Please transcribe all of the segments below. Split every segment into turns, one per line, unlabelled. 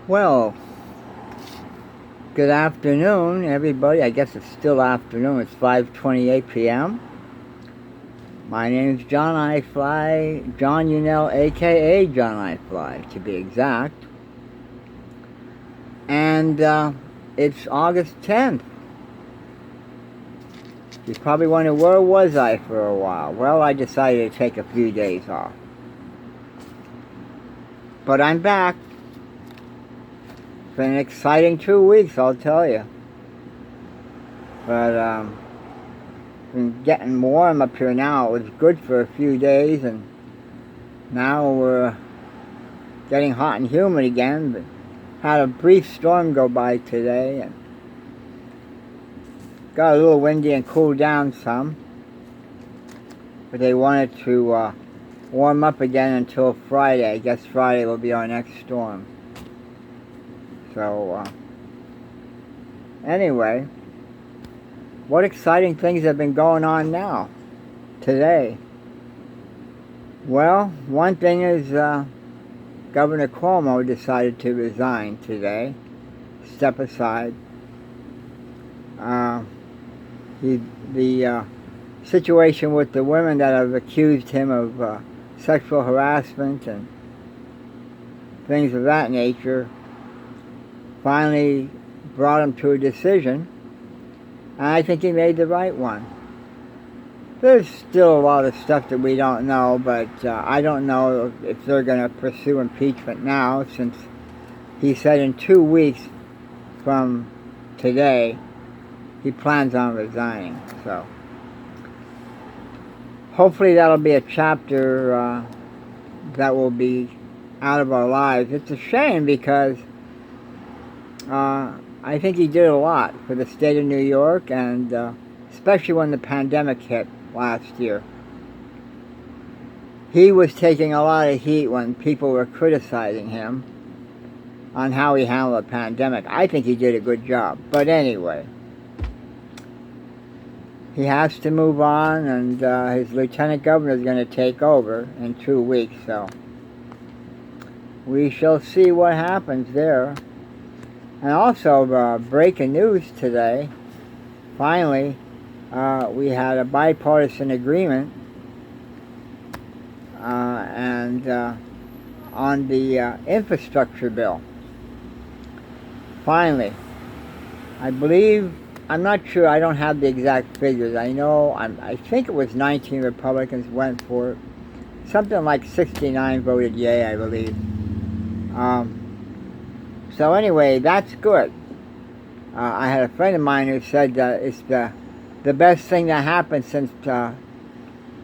Well, good afternoon, everybody. I guess it's still afternoon. It's 5:28 p.m. My name is John I Fly, John Unell, aka John I Fly, to be exact. And it's August 10th. You probably wonder, where was I for a while? Well, I decided to take a few days off. But I'm back. It's been an exciting 2 weeks, I'll tell you. But been getting warm up here now. It was good for a few days, and now we're getting hot and humid again. But had a brief storm go by today, and got a little windy and cooled down some. But they wanted to warm up again until Friday. I guess Friday will be our next storm. So anyway, what exciting things have been going on now, today? Well, one thing is Governor Cuomo decided to resign today, step aside. The situation with the women that have accused him of sexual harassment and things of that nature finally brought him to a decision, and I think he made the right one. There's still a lot of stuff that we don't know, but I don't know if they're going to pursue impeachment now, since he said in 2 weeks from today he plans on resigning. So hopefully that'll be a chapter that will be out of our lives. It's a shame because I think he did a lot for the state of New York, and especially when the pandemic hit last year. He was taking a lot of heat when people were criticizing him on how he handled the pandemic. I think he did a good job. But anyway, he has to move on, and his lieutenant governor is going to take over in 2 weeks. So we shall see what happens there. And also, breaking news today, finally, we had a bipartisan agreement on the infrastructure bill. Finally, I believe, I'm not sure, I don't have the exact figures. I think it was 19 Republicans went for it. Something like 69 voted yay, I believe. So anyway, that's good. I had a friend of mine who said that it's the best thing that happened since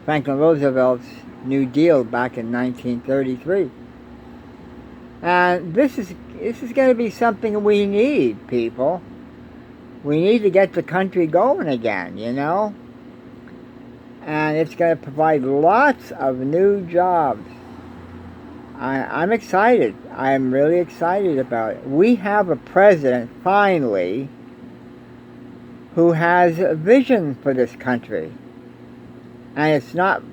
Franklin Roosevelt's New Deal back in 1933. And this is going to be something we need, people. We need to get the country going again, you know? And it's going to provide lots of new jobs. I'm excited. I'm really excited about it. We have a president, finally, who has a vision for this country. And it's not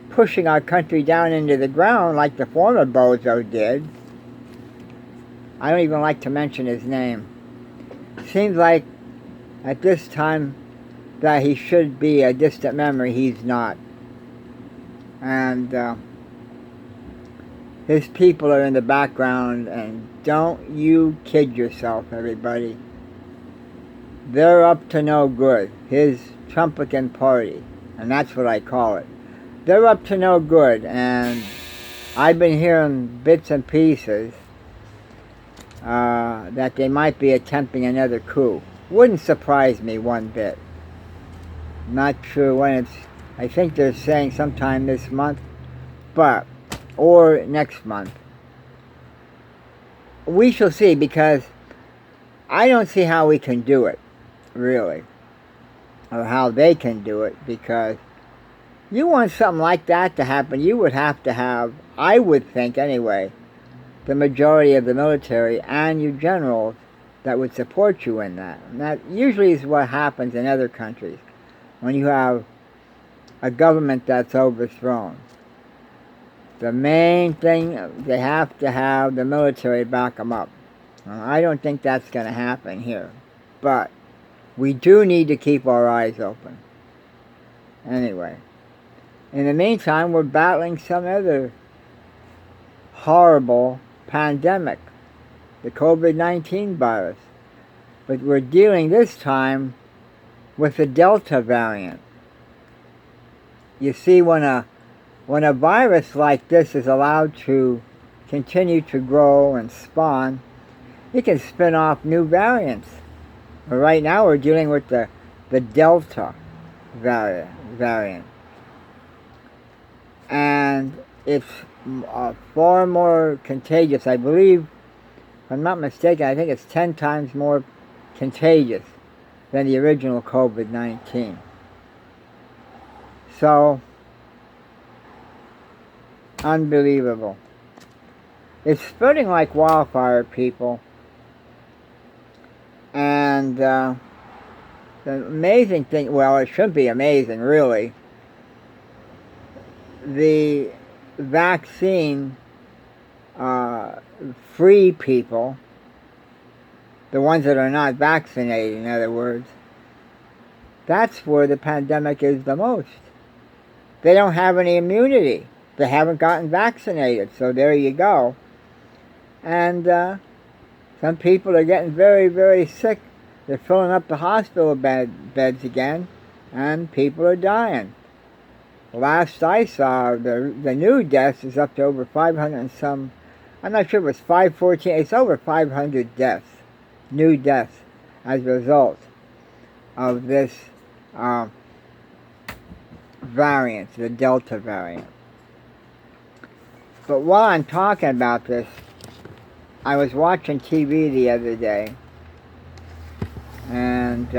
pushing our country down into the ground like the former bozo did. I don't even like to mention his name. Seems like at this time that he should be a distant memory. He's not. And his people are in the background, and don't you kid yourself, everybody. They're up to no good. His Trumpican party, and that's what I call it. They're up to no good, and I've been hearing bits and pieces that they might be attempting another coup. Wouldn't surprise me one bit. Not sure when it's, I think they're saying sometime this month, or next month. We shall see, because I don't see how we can do it, really, or how they can do it, because you want something like that to happen, you would have to have, I would think anyway, the majority of the military and your generals that would support you in that. And that usually is what happens in other countries when you have a government that's overthrown. The main thing, they have to have the military back them up. I don't think that's going to happen here. But we do need to keep our eyes open. Anyway, in the meantime, we're battling some other horrible pandemic, the COVID-19 virus. But we're dealing this time with the Delta variant. You see, when a virus like this is allowed to continue to grow and spawn, it can spin off new variants. But right now we're dealing with the Delta variant. And it's far more contagious. I believe, if I'm not mistaken, I think it's 10 times more contagious than the original COVID-19. So, unbelievable. It's spreading like wildfire, people. And the amazing thing, well, it shouldn't be amazing, really. The vaccine free people, the ones that are not vaccinated, in other words, that's where the pandemic is the most. They don't have any immunity. They haven't gotten vaccinated, so there you go. And some people are getting very, very sick. They're filling up the hospital beds again, and people are dying. Last I saw, the new deaths is up to over 500 and some. I'm not sure if it was 514. It's over 500 deaths, new deaths, as a result of this variant, the Delta variant. But while I'm talking about this, I was watching TV the other day, and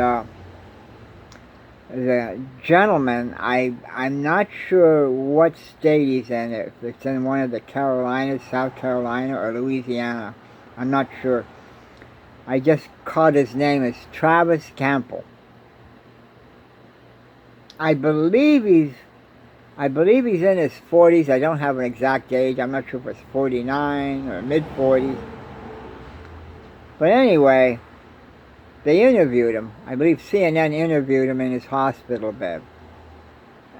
the gentleman, I'm not sure what state he's in, if it's in one of the Carolinas, South Carolina, or Louisiana. I'm not sure. I just caught his name as Travis Campbell. I believe he's in his 40s. I don't have an exact age. I'm not sure if it's 49 or mid-40s. But anyway, they interviewed him. I believe CNN interviewed him in his hospital bed.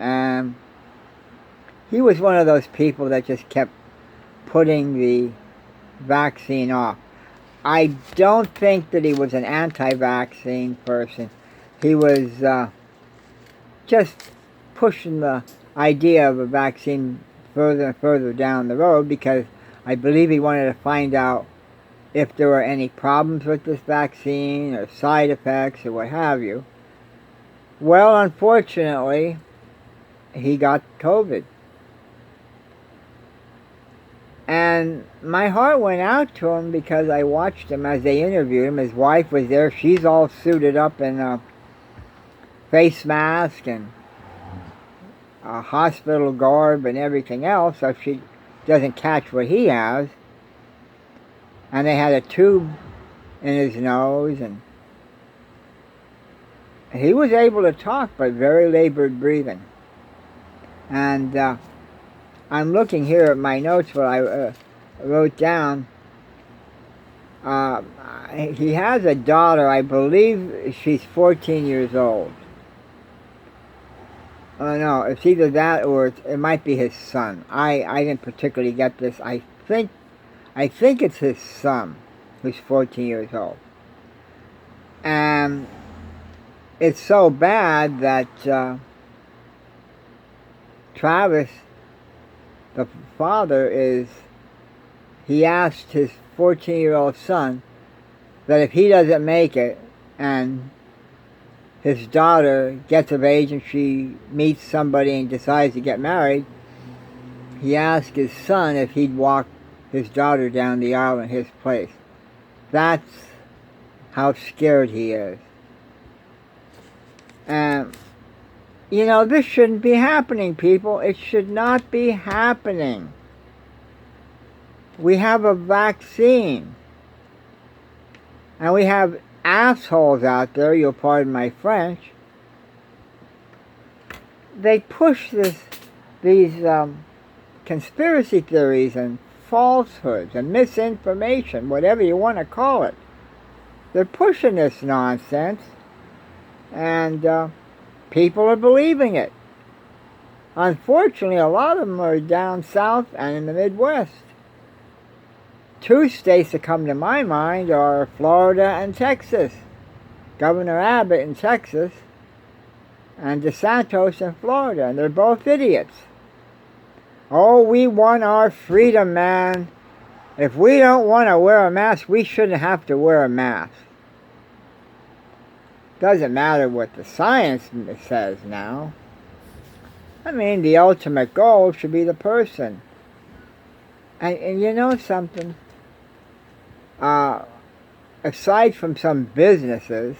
And he was one of those people that just kept putting the vaccine off. I don't think that he was an anti-vaccine person. He was just pushing the idea of a vaccine further and further down the road, because I believe he wanted to find out if there were any problems with this vaccine or side effects or what have you. Well, unfortunately, he got COVID. And my heart went out to him because I watched him as they interviewed him. His wife was there. She's all suited up in a face mask and a hospital garb and everything else, so she doesn't catch what he has. And they had a tube in his nose, and he was able to talk, but very labored breathing. And I'm looking here at my notes, what I wrote down. He has a daughter. I believe she's 14 years old. Oh no, it's either that or it might be his son. I didn't particularly get this. I think it's his son, who's 14 years old. And it's so bad that Travis, the father, he asked his 14-year-old son that if he doesn't make it and his daughter gets of age and she meets somebody and decides to get married, he asked his son if he'd walk his daughter down the aisle in his place. That's how scared he is. And, you know, this shouldn't be happening, people. It should not be happening. We have a vaccine. And we have assholes out there, you'll pardon my French. They push these conspiracy theories and falsehoods and misinformation, whatever you want to call it. They're pushing this nonsense, and people are believing it. Unfortunately, a lot of them are down south and in the Midwest. Two states that come to my mind are Florida and Texas. Governor Abbott in Texas and DeSantis in Florida, and they're both idiots. Oh, we want our freedom, man. If we don't want to wear a mask, we shouldn't have to wear a mask. Doesn't matter what the science says now. I mean, the ultimate goal should be the person. And you know something? Aside from some businesses,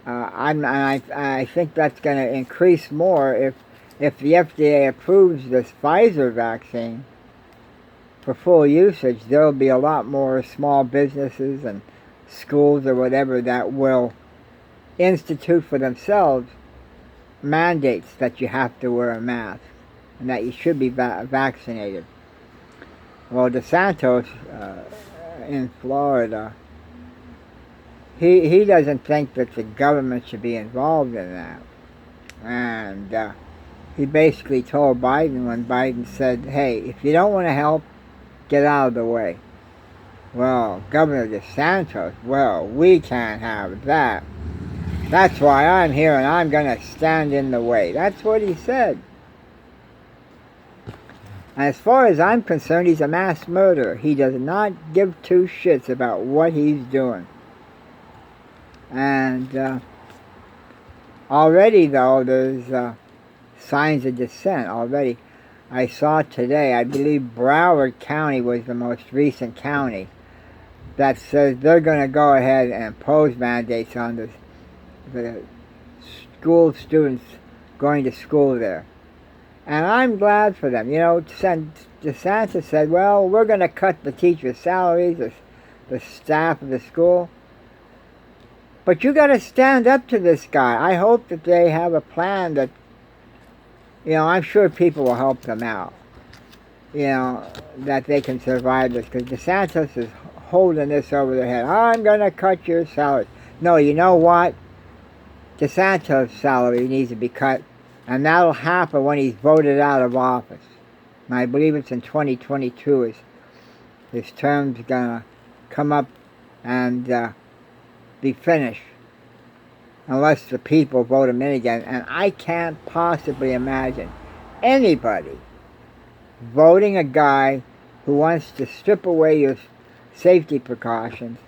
I think that's going to increase more if the FDA approves this Pfizer vaccine for full usage. There'll be a lot more small businesses and schools or whatever that will institute for themselves mandates that you have to wear a mask and that you should be vaccinated. Well, DeSantis in Florida, he doesn't think that the government should be involved in that. And he basically told Biden when Biden said, hey, if you don't want to help, get out of the way. Well, Governor DeSantis, well, we can't have that. That's why I'm here and I'm going to stand in the way. That's what he said. And as far as I'm concerned, he's a mass murderer. He does not give two shits about what he's doing. And already, though, there's signs of dissent already. I saw today, I believe Broward County was the most recent county that says they're going to go ahead and impose mandates on the school students going to school there. And I'm glad for them. You know, DeSantis said, well, we're going to cut the teachers' salaries, the staff of the school. But you got to stand up to this guy. I hope that they have a plan that, you know, I'm sure people will help them out. You know, that they can survive this. Because DeSantis is holding this over their head. I'm going to cut your salary. No, you know what? DeSantis' salary needs to be cut. And that'll happen when he's voted out of office. And I believe it's in 2022. His term's going to come up and be finished. Unless the people vote him in again. And I can't possibly imagine anybody voting a guy who wants to strip away your safety precautions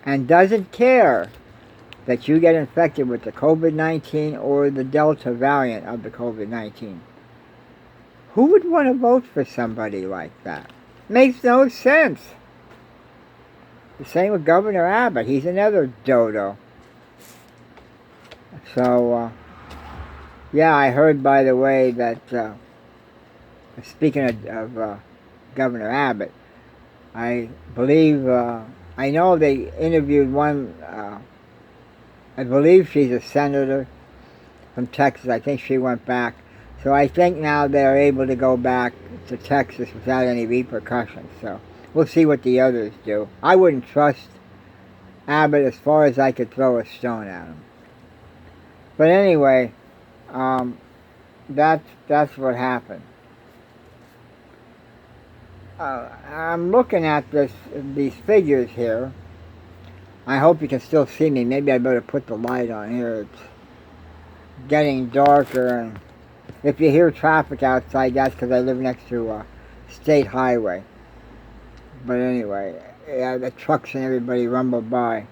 and doesn't care that you get infected with the COVID-19 or the Delta variant of the COVID-19. Who would want to vote for somebody like that? Makes no sense. The same with Governor Abbott. He's another dodo. So, yeah, I heard, by the way, that, speaking of Governor Abbott, I believe, I know they interviewed one, I believe she's a senator from Texas. I think she went back. So I think now they're able to go back to Texas without any repercussions. So we'll see what the others do. I wouldn't trust Abbott as far as I could throw a stone at him. But anyway, that's what happened. I'm looking at these figures here. I hope you can still see me. Maybe I better put the light on here. It's getting darker, and if you hear traffic outside, that's because I live next to a state highway. But anyway, yeah, the trucks and everybody rumble by.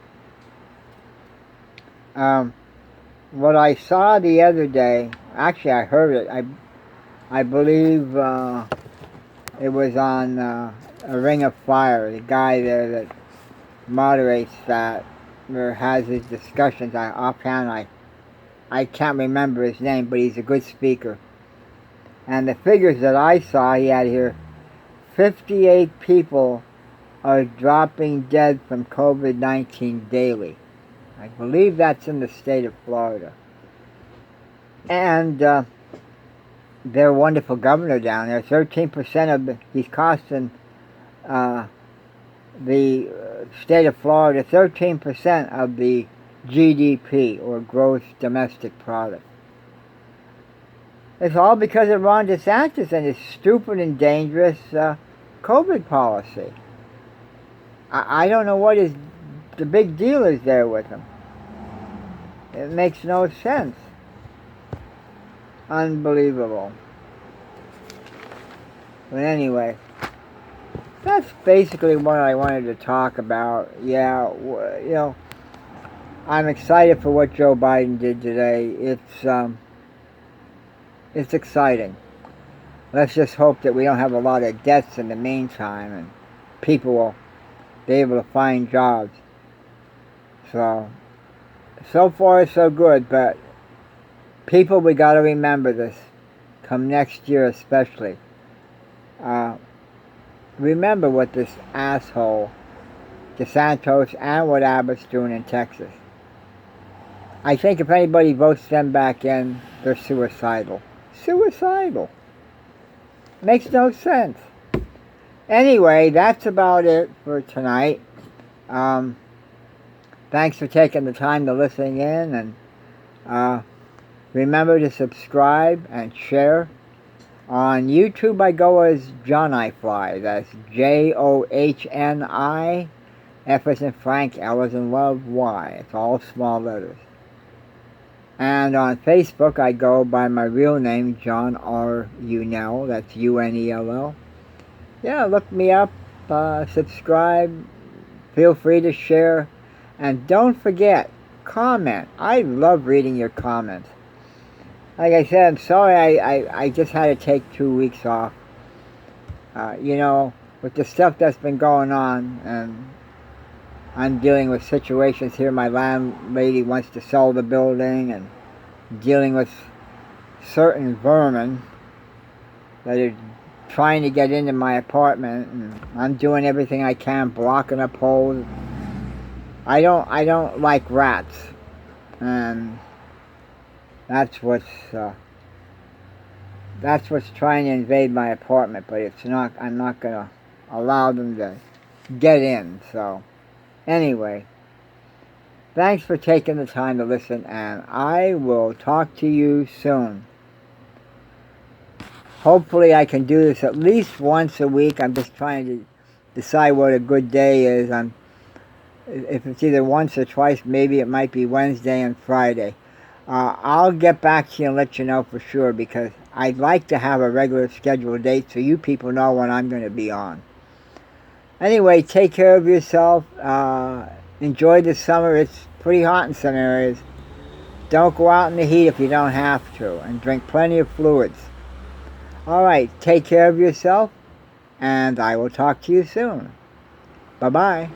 What I saw the other day, actually I heard it, I believe it was on A Ring of Fire, the guy there that moderates that, or has his discussions. Offhand, I can't remember his name, but he's a good speaker. And the figures that I saw, he had here, 58 people are dropping dead from COVID-19 daily. I believe that's in the state of Florida. And their wonderful governor down there. 13% of he's costing the state of Florida 13% of the GDP, or gross domestic product. It's all because of Ron DeSantis and his stupid and dangerous COVID policy. I don't know what the big deal is there with him. It makes no sense. Unbelievable. But anyway, that's basically what I wanted to talk about. Yeah, you know, I'm excited for what Joe Biden did today. It's exciting. Let's just hope that we don't have a lot of deaths in the meantime, and people will be able to find jobs. So far so good, but people, we got to remember this. Come next year especially. Remember what this asshole DeSantis and what Abbott's doing in Texas. I think if anybody votes them back in, they're suicidal. Suicidal. Makes no sense. Anyway, that's about it for tonight. Thanks for taking the time to listen in, and remember to subscribe and share. On YouTube, I go as John I Fly. That's JOHNI, F as in Frank, L as in Love, Y. It's all small letters. And on Facebook, I go by my real name, John R. Unell. That's UNELL. Yeah, look me up, subscribe, feel free to share, and don't forget, comment. I love reading your comments. Like I said, I'm sorry I just had to take 2 weeks off. You know, with the stuff that's been going on, and I'm dealing with situations here. My landlady wants to sell the building, and dealing with certain vermin that are trying to get into my apartment, and I'm doing everything I can, blocking up holes. I don't like rats, and that's what's trying to invade my apartment. But it's not. I'm not gonna allow them to get in. So anyway, thanks for taking the time to listen, and I will talk to you soon. Hopefully I can do this at least once a week. I'm just trying to decide what a good day is. If it's either once or twice, maybe it might be Wednesday and Friday. I'll get back to you and let you know for sure, because I'd like to have a regular scheduled date so you people know when I'm going to be on. Anyway, take care of yourself. Enjoy the summer. It's pretty hot in some areas. Don't go out in the heat if you don't have to, and drink plenty of fluids. Alright, take care of yourself, and I will talk to you soon. Bye-bye.